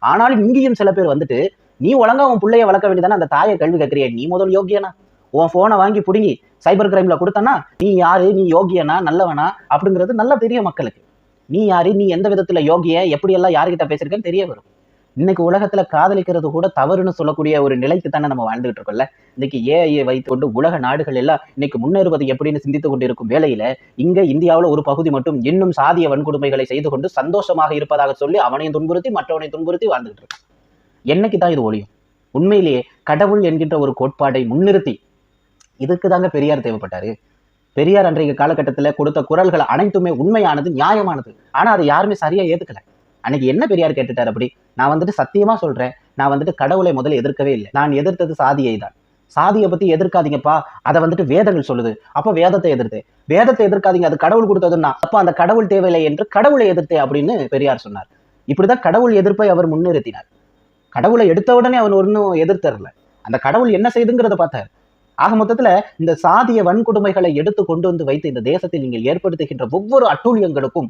ஆனாலும் இங்கேயும் சில பேர் வந்துட்டு நீ ஒழுங்கா உன் பிள்ளைய வளர்க்க வேண்டியதானே, அந்த தாயை கேள்வி கேட்கறிய, நீ முதல் யோகியனா? உன் போனை வாங்கி புடுங்கி சைபர் கிரைம்ல கொடுத்தனா நீ யாரு, நீ யோகியனா நல்லவனா அப்படிங்கிறது நல்லா தெரியும் மக்களுக்கு. நீ யாரு, நீ எந்த விதத்துல யோகிய, எப்படி எல்லாம் யாருக்கிட்ட பேசிருக்கேன்னு தெரிய வரும். இன்னைக்கு உலகத்துல காதலிக்கிறது கூட தவறுன்னு சொல்லக்கூடிய ஒரு நிலைக்கு தானே நம்ம வாழ்ந்துகிட்டு இருக்கோம்ல. இன்னைக்கு ஏஐ வைத்துக்கொண்டு உலக நாடுகள் எல்லாம் இன்னைக்கு முன்னேறுவது எப்படின்னு சிந்தித்துக் கொண்டிருக்கும் வேளையில, இங்க இந்தியாவுல ஒரு பகுதி மட்டும் இன்னும் சாதிய வன்கொடுமைகளை செய்து கொண்டு சந்தோஷமாக இருப்பதாக சொல்லி அவனையும் துன்புறுத்தி மற்றவனையும் துன்புறுத்தி வாழ்ந்துகிட்டு இருக்கு. என்னைக்கு தான் இது ஒழியும்? உண்மையிலேயே கடவுள் என்கின்ற ஒரு கோட்பாடை முன்னிறுத்தி இதுக்கு தாங்க பெரியார் தேவைப்பட்டாரு. பெரியார் அன்றைய காலகட்டத்துல கொடுத்த குரல்கள் அனைத்துமே உண்மையானது, நியாயமானது. ஆனா அதை யாருமே சரியா ஏத்துக்கல. அன்னைக்கு என்ன பெரியார் கேட்டுட்டாரு அப்படி? நான் வந்துட்டு சத்தியமா சொல்றேன், நான் வந்துட்டு கடவுளை முதல்ல எதிர்க்கவே இல்லை. நான் எதிர்த்தது சாதியை தான். சாதியை பத்தி எதிர்க்காதீங்கப்பா, அதை வந்துட்டு வேதங்கள் சொல்லுது. அப்ப வேதத்தை எதிர்த்தேன். வேதத்தை எதிர்க்காதீங்க, அது கடவுள் கொடுத்ததுன்னா அப்ப அந்த கடவுள் தேவையில்லை என்று கடவுளை எதிர்த்தேன் அப்படின்னு பெரியார் சொன்னார். இப்படிதான் கடவுள் எதிர்ப்பை அவர் முன்னிறுத்தினார். கடவுளை எடுத்த உடனே அவன் ஒன்னும் எதிர்த்தரல. அந்த கடவுள் என்ன செய்துங்கிறத பார்த்தார். ஆக மொத்தத்துல இந்த சாதிய வன்கொடுமைகளை எடுத்து கொண்டு வந்து வைத்து இந்த தேசத்தில் நீங்கள் ஏற்படுத்துகின்ற ஒவ்வொரு அட்டூழியங்களுக்கும்